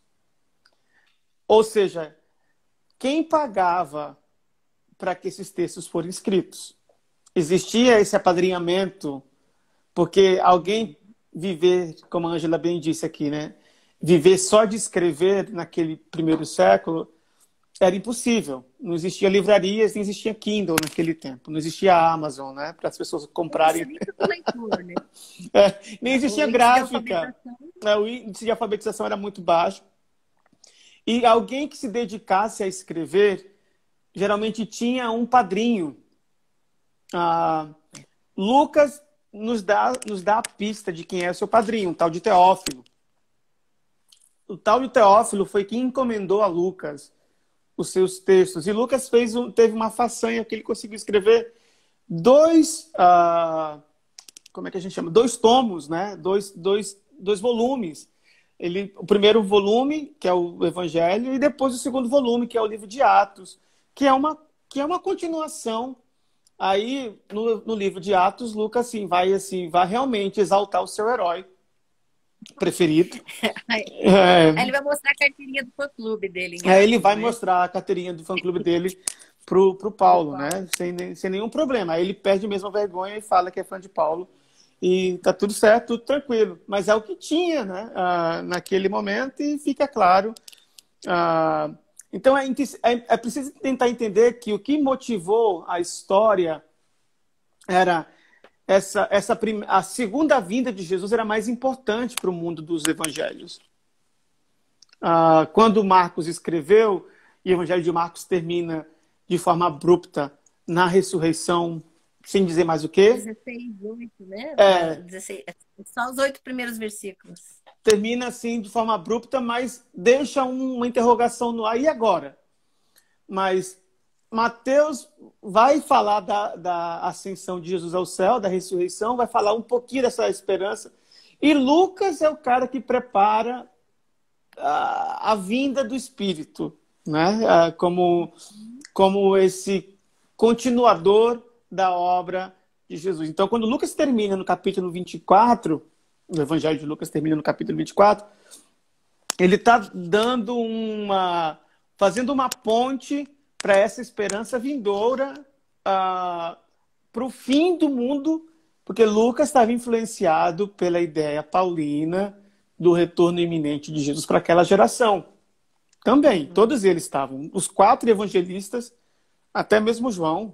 Ou seja, quem pagava para que esses textos foram escritos? Existia esse apadrinhamento, porque alguém viver, como a Ângela bem disse aqui, né? Viver só de escrever naquele primeiro século era impossível. Não existia livrarias, nem existia Kindle naquele tempo. Não existia Amazon, né? Para as pessoas comprarem. Leitor, né? Nem existia gráfica. O índice de alfabetização era muito baixo. E alguém que se dedicasse a escrever, geralmente tinha um padrinho. Lucas nos dá a pista de quem é o seu padrinho, um tal de Teófilo. O tal de Teófilo foi quem encomendou a Lucas os seus textos. E Lucas teve uma façanha que ele conseguiu escrever dois tomos, né? Dois volumes. O primeiro volume, que é o Evangelho, e depois o segundo volume, que é o livro de Atos, que é uma continuação. Aí, no livro de Atos, Lucas vai realmente exaltar o seu herói preferido. Aí ele vai mostrar a carteirinha do fã-clube dele. Ele vai mostrar a carteirinha do fã-clube dele pro Paulo, né? Sem nenhum problema. Aí ele perde mesmo a vergonha e fala que é fã de Paulo. E tá tudo certo, tudo tranquilo. Mas é o que tinha, né? Naquele momento, e fica claro. Então é preciso tentar entender que o que motivou a história era a segunda vinda de Jesus era mais importante para o mundo dos evangelhos. Quando Marcos escreveu, e o Evangelho de Marcos termina de forma abrupta na ressurreição, sem dizer mais o quê. 16:8, né? 16, só os 8 primeiros versículos. Termina assim de forma abrupta, mas deixa uma interrogação no ar. E agora? Mas Mateus vai falar da ascensão de Jesus ao céu, da ressurreição, vai falar um pouquinho dessa esperança. E Lucas é o cara que prepara a vinda do Espírito, né? Como esse continuador da obra de Jesus. Então, quando Lucas termina no capítulo 24, o Evangelho de Lucas termina no capítulo 24, ele está fazendo uma ponte para essa esperança vindoura para o fim do mundo, porque Lucas estava influenciado pela ideia paulina do retorno iminente de Jesus para aquela geração. Também, todos eles estavam. Os 4 evangelistas, até mesmo João,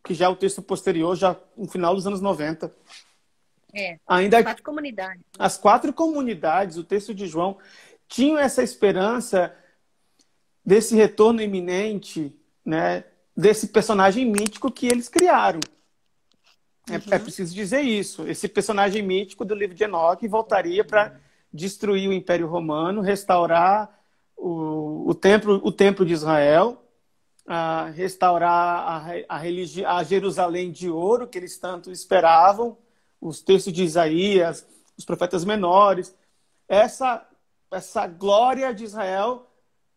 que já é o texto posterior, já no final dos anos 90. As Ainda 4 comunidades. as 4 comunidades, o texto de João, tinham essa esperança desse retorno iminente, né, desse personagem mítico que eles criaram. É preciso dizer isso. Esse personagem mítico do livro de Enoque voltaria para destruir o Império Romano, restaurar o templo de Israel, restaurar a Jerusalém de ouro que eles tanto esperavam, os textos de Isaías, os profetas menores. Essa glória de Israel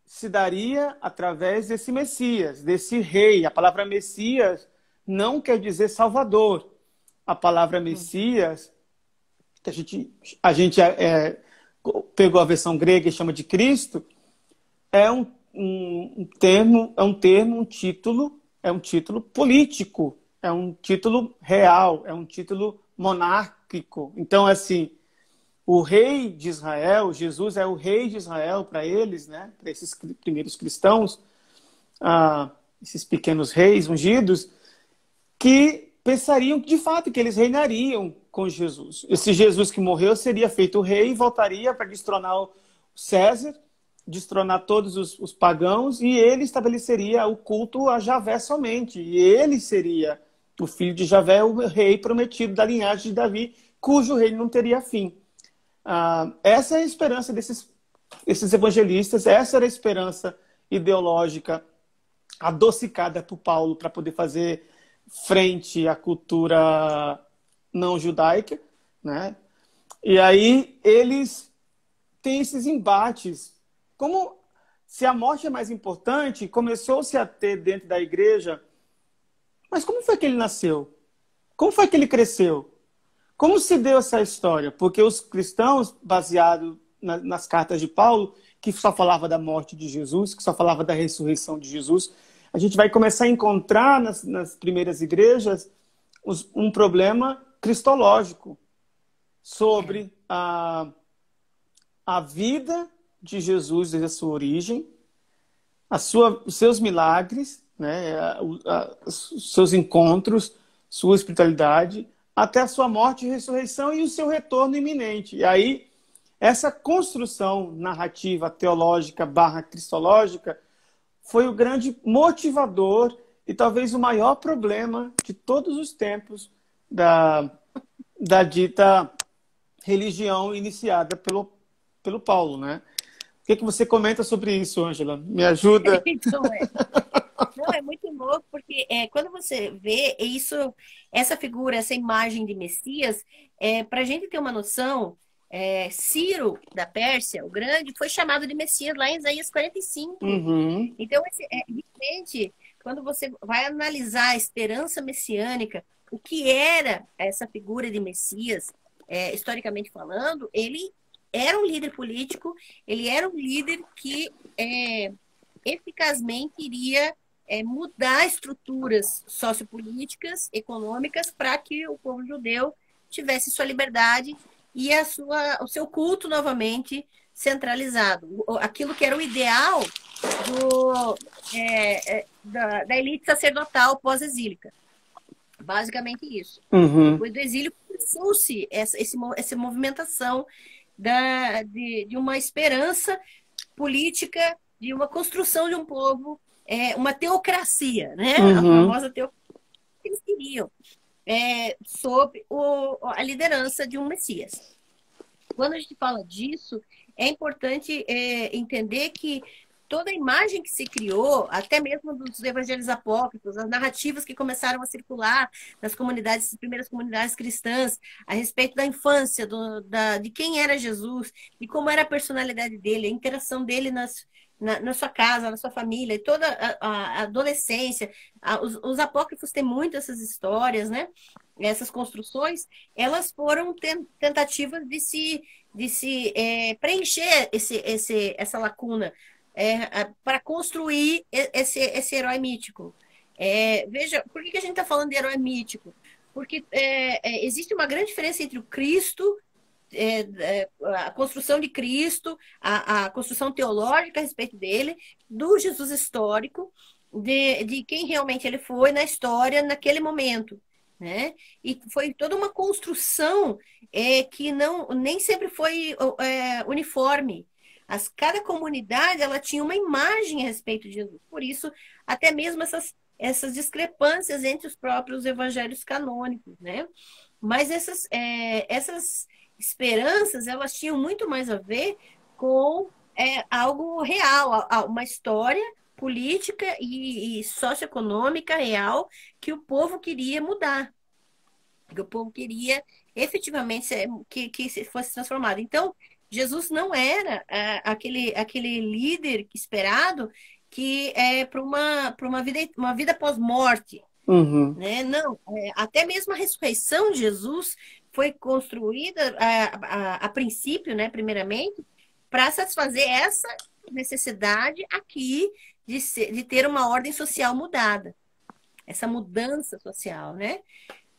se daria através desse Messias, desse rei. A palavra Messias não quer dizer Salvador. A palavra Messias, que a gente pegou a versão grega e chama de Cristo, é um título político, é um título real, é um título monárquico. Então, assim, o rei de Israel, Jesus é o rei de Israel para eles, né? Para esses primeiros cristãos, esses pequenos reis ungidos, que pensariam de fato que eles reinariam com Jesus. Esse Jesus que morreu seria feito rei e voltaria para destronar o César, destronar todos os pagãos, e ele estabeleceria o culto a Javé somente. E ele seria o filho de Javé, o rei prometido da linhagem de Davi, cujo reino não teria fim. Essa é a esperança desses evangelistas, essa era a esperança ideológica adocicada por Paulo para poder fazer frente à cultura não judaica, né? E aí eles têm esses embates. Como se a morte é mais importante, começou-se a ter dentro da igreja, mas como foi que ele nasceu? Como foi que ele cresceu? Como se deu essa história? Porque os cristãos, baseados nas cartas de Paulo, que só falava da morte de Jesus, que só falava da ressurreição de Jesus, a gente vai começar a encontrar nas primeiras igrejas um problema cristológico sobre a vida de Jesus desde a sua origem, os seus milagres, né, os seus encontros, sua espiritualidade, até a sua morte e ressurreição e o seu retorno iminente. E aí, essa construção narrativa teológica / cristológica foi o grande motivador e talvez o maior problema de todos os tempos da dita religião iniciada pelo Paulo, né? O que você comenta sobre isso, Ângela? Me ajuda? Então, não, é muito louco, porque quando você vê essa figura, essa imagem de Messias, para a gente ter uma noção, Ciro da Pérsia, o grande, foi chamado de Messias lá em Isaías 45. Uhum. Então, realmente, quando você vai analisar a esperança messiânica, o que era essa figura de Messias, historicamente falando, ele era um líder político, ele era um líder que eficazmente iria mudar estruturas sociopolíticas, econômicas, para que o povo judeu tivesse sua liberdade e o seu culto novamente centralizado. Aquilo que era o ideal da elite sacerdotal pós-exílica. Basicamente isso. Uhum. Depois do exílio, começou-se essa movimentação de uma esperança política, de uma construção de um povo, uma teocracia, né? Uhum. A famosa teocracia que eles queriam, sob a liderança de um Messias. Quando a gente fala disso, é importante entender que toda a imagem que se criou, até mesmo dos evangelhos apócrifos, as narrativas que começaram a circular nas primeiras comunidades cristãs, a respeito da infância, de quem era Jesus, de como era a personalidade dele, a interação dele na sua casa, na sua família, e toda a adolescência. Os apócrifos têm muito essas histórias, né? Essas construções, elas foram tentativas de se preencher essa lacuna, para construir esse herói mítico. Veja, por que a gente está falando de herói mítico? Porque existe uma grande diferença entre o Cristo, a construção de Cristo, a construção teológica a respeito dele, do Jesus histórico, de quem realmente ele foi na história naquele momento, né? E foi toda uma construção que não nem sempre foi uniforme. Cada comunidade ela tinha uma imagem a respeito de Jesus. Por isso, até mesmo essas discrepâncias entre os próprios evangelhos canônicos, né? Mas essas esperanças elas tinham muito mais a ver com algo real, uma história política e socioeconômica real que o povo queria mudar, que o povo queria efetivamente que fosse transformado. Então, Jesus não era aquele líder esperado que é para uma vida pós-morte. Uhum. Né? Não, até mesmo a ressurreição de Jesus foi construída a princípio, né, primeiramente, para satisfazer essa necessidade aqui de ter uma ordem social mudada, essa mudança social, né?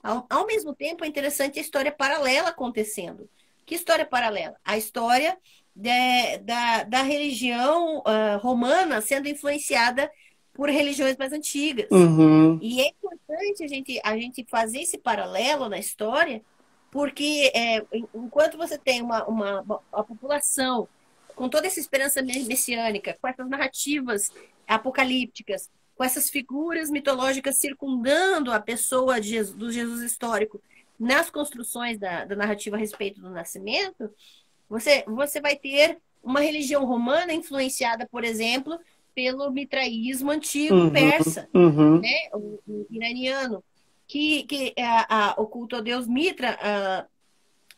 Ao mesmo tempo, é interessante a história paralela acontecendo. Que história paralela? A história da religião romana sendo influenciada por religiões mais antigas. Uhum. E é importante a gente fazer esse paralelo na história, porque enquanto você tem uma população com toda essa esperança messiânica, com essas narrativas apocalípticas, com essas figuras mitológicas circundando a pessoa do Jesus histórico nas construções da narrativa a respeito do nascimento, você vai ter uma religião romana influenciada, por exemplo, pelo mitraísmo antigo persa, né? O iraniano, que o culto ao deus Mitra,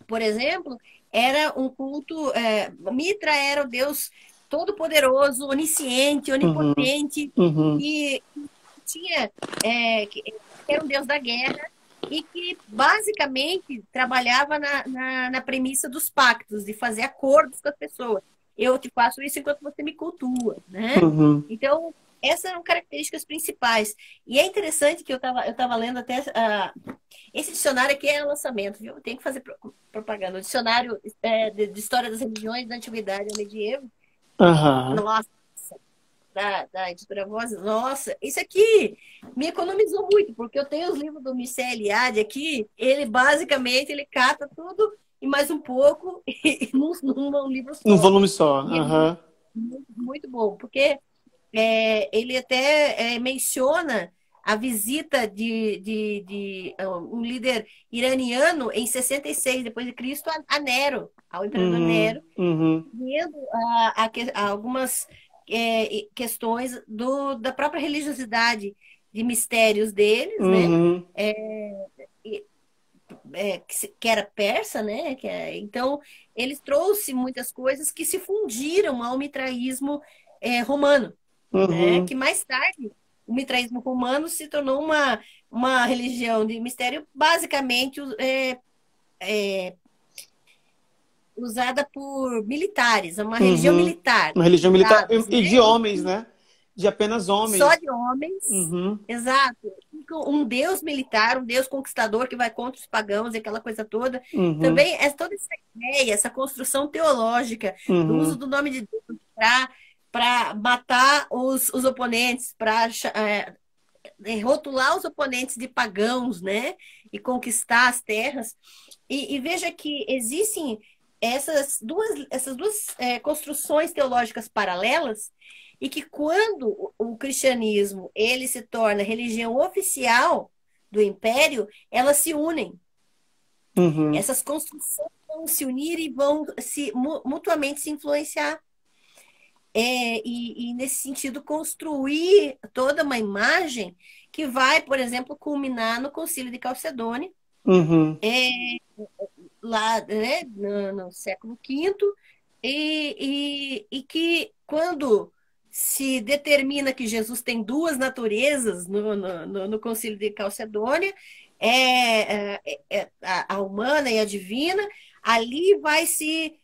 por exemplo, era um culto. Mitra era o deus todo-poderoso, onisciente, onipotente, que tinha, que era um deus da guerra e que basicamente trabalhava na premissa dos pactos, de fazer acordos com as pessoas. Eu te faço isso enquanto você me cultua, né? Então, essas eram características principais. E é interessante que eu tava lendo até... esse dicionário aqui é lançamento, viu? Tem que fazer propaganda. O dicionário de História das Religiões da Antiguidade ao Medievo. Nossa, da editora Voz. Nossa, isso aqui me economizou muito, porque eu tenho os livros do Mircea Eliade aqui, ele basicamente cata tudo e mais um pouco num livro só. Um volume só. Muito, muito bom, porque ele até menciona a visita de um líder iraniano em 66 depois de Cristo a Nero, ao imperador Nero, vendo algumas questões da própria religiosidade de mistérios deles, né? Que era persa, né? Então, eles trouxeram muitas coisas que se fundiram ao mitraísmo romano, né? Que mais tarde o mitraísmo romano se tornou uma religião de mistério basicamente usada por militares, uma religião militar. Uma religião militar e de homens, né? De apenas homens. Só de homens, exato. Um deus militar, um deus conquistador que vai contra os pagãos e aquela coisa toda. Também é toda essa ideia, essa construção teológica, do uso do nome de Deus para matar os oponentes, para rotular os oponentes de pagãos, né? E conquistar as terras. E veja que existem essas duas construções teológicas paralelas, e que quando o cristianismo ele se torna religião oficial do império, elas se unem. Essas construções vão se unir e vão mutuamente se influenciar. E nesse sentido, construir toda uma imagem que vai, por exemplo, culminar no Concílio de Calcedônia, lá, né, no século V, e que quando se determina que Jesus tem duas naturezas no Concílio de Calcedônia, a humana e a divina, ali vai se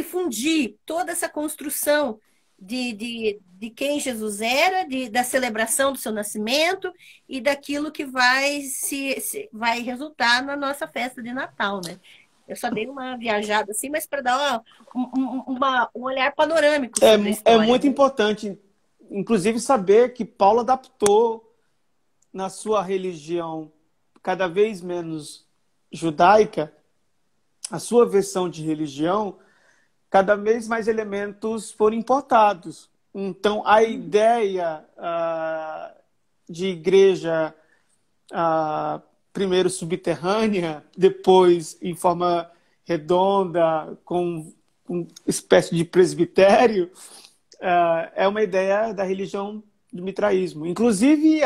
fundir toda essa construção de quem Jesus era, da celebração do seu nascimento e daquilo que vai resultar na nossa festa de Natal, né? Eu só dei uma viajada assim, mas para dar um olhar panorâmico sobre a história. É muito importante, inclusive, saber que Paulo adaptou na sua religião cada vez menos judaica, a sua versão de religião, cada vez mais elementos foram importados. Então, a ideia de igreja, primeiro subterrânea, depois em forma redonda, com uma espécie de presbitério, é uma ideia da religião do mitraísmo. Inclusive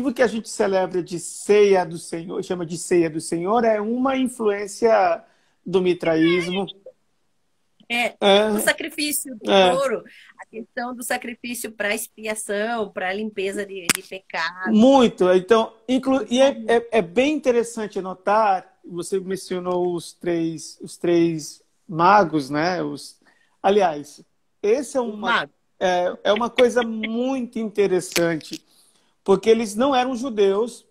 o que a gente celebra de ceia do Senhor, chama de ceia do Senhor, é uma influência do mitraísmo. O sacrifício do touro, a questão do sacrifício para expiação, para limpeza de pecado. Muito. Então, é bem interessante notar, você mencionou os três magos, né? Aliás, esse é uma coisa muito interessante, porque eles não eram judeus.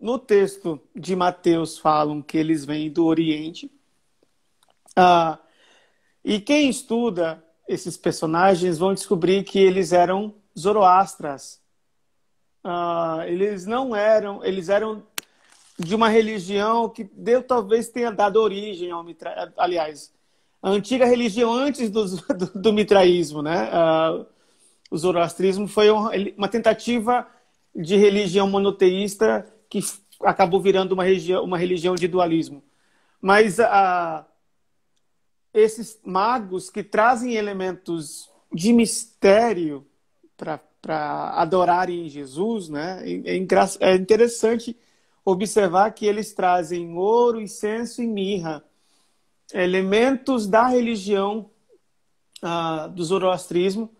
No texto de Mateus falam que eles vêm do Oriente. E quem estuda esses personagens vão descobrir que eles eram zoroastras. Eles eram de uma religião que Deus talvez tenha dado origem ao mitraísmo. Aliás, a antiga religião antes do mitraísmo, né? O zoroastrismo foi uma tentativa de religião monoteísta que acabou virando uma religião de dualismo. Mas esses magos que trazem elementos de mistério para adorarem Jesus, né? É interessante observar que eles trazem ouro, incenso e mirra, elementos da religião do zoroastrismo.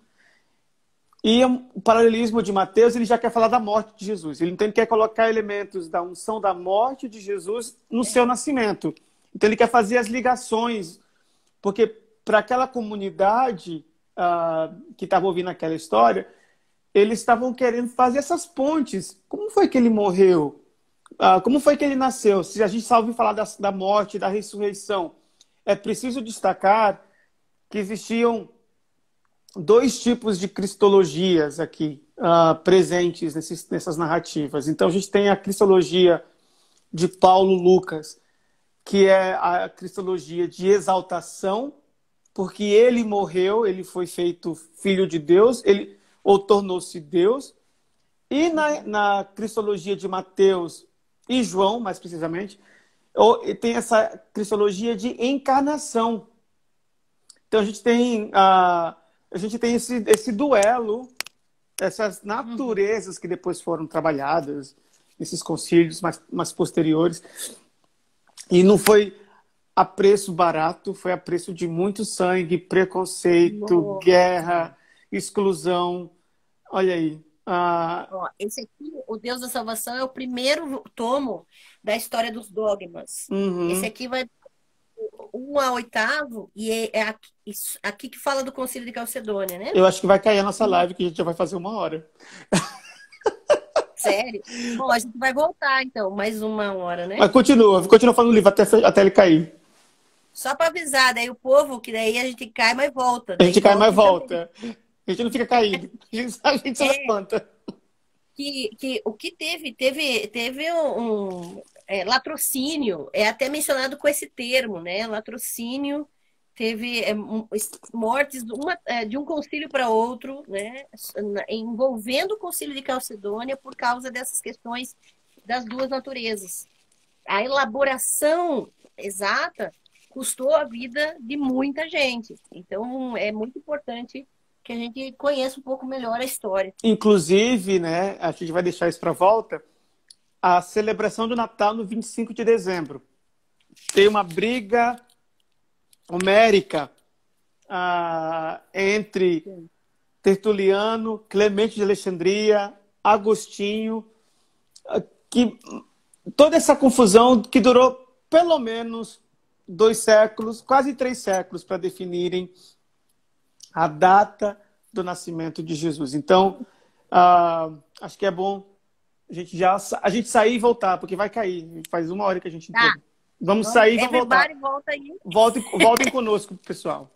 E o paralelismo de Mateus, ele já quer falar da morte de Jesus. Ele então quer colocar elementos da unção da morte de Jesus no seu nascimento. Então ele quer fazer as ligações, porque para aquela comunidade que estava ouvindo aquela história, eles estavam querendo fazer essas pontes. Como foi que ele morreu? Como foi que ele nasceu? Se a gente só ouviu falar da morte, da ressurreição, é preciso destacar que existiam dois tipos de cristologias aqui presentes nessas narrativas. Então a gente tem a cristologia de Paulo Lucas, que é a cristologia de exaltação, porque ele morreu, ele foi feito filho de Deus, ou tornou-se Deus. E na cristologia de Mateus e João, mais precisamente, tem essa cristologia de encarnação. Então a gente tem esse duelo, essas naturezas que depois foram trabalhadas nesses concílios mais posteriores. E não foi a preço barato, foi a preço de muito sangue, preconceito, guerra, exclusão. Olha aí. Esse aqui, O Deus da Salvação, é o primeiro tomo da história dos dogmas. Esse aqui vai 1 a 8º, e é aqui que fala do Concílio de Calcedônia, né? Eu acho que vai cair a nossa live, que a gente já vai fazer 1 hora. Sério? Bom, a gente vai voltar, então, mais 1 hora, né? Mas continua falando o livro até ele cair. Só para avisar, daí o povo, que daí a gente cai, mas volta. A gente cai, mas volta. A gente não fica caído. A gente só levanta. O que teve um latrocínio, é até mencionado com esse termo, né? Latrocínio, teve mortes de um concílio para outro, né? Envolvendo o concílio de Calcedônia por causa dessas questões das duas naturezas. A elaboração exata custou a vida de muita gente. Então, é muito importante que a gente conheça um pouco melhor a história. Inclusive, né, a gente vai deixar isso para volta, a celebração do Natal no 25 de dezembro. Tem uma briga homérica entre Tertuliano, Clemente de Alexandria, Agostinho, que toda essa confusão que durou pelo menos 2 séculos, quase 3 séculos, para definirem a data do nascimento de Jesus. Então, acho que é bom a gente sair e voltar, porque vai cair. Faz 1 hora que a gente entrou. Vamos sair e vamos voltar. Volta aí. Voltem conosco, pessoal.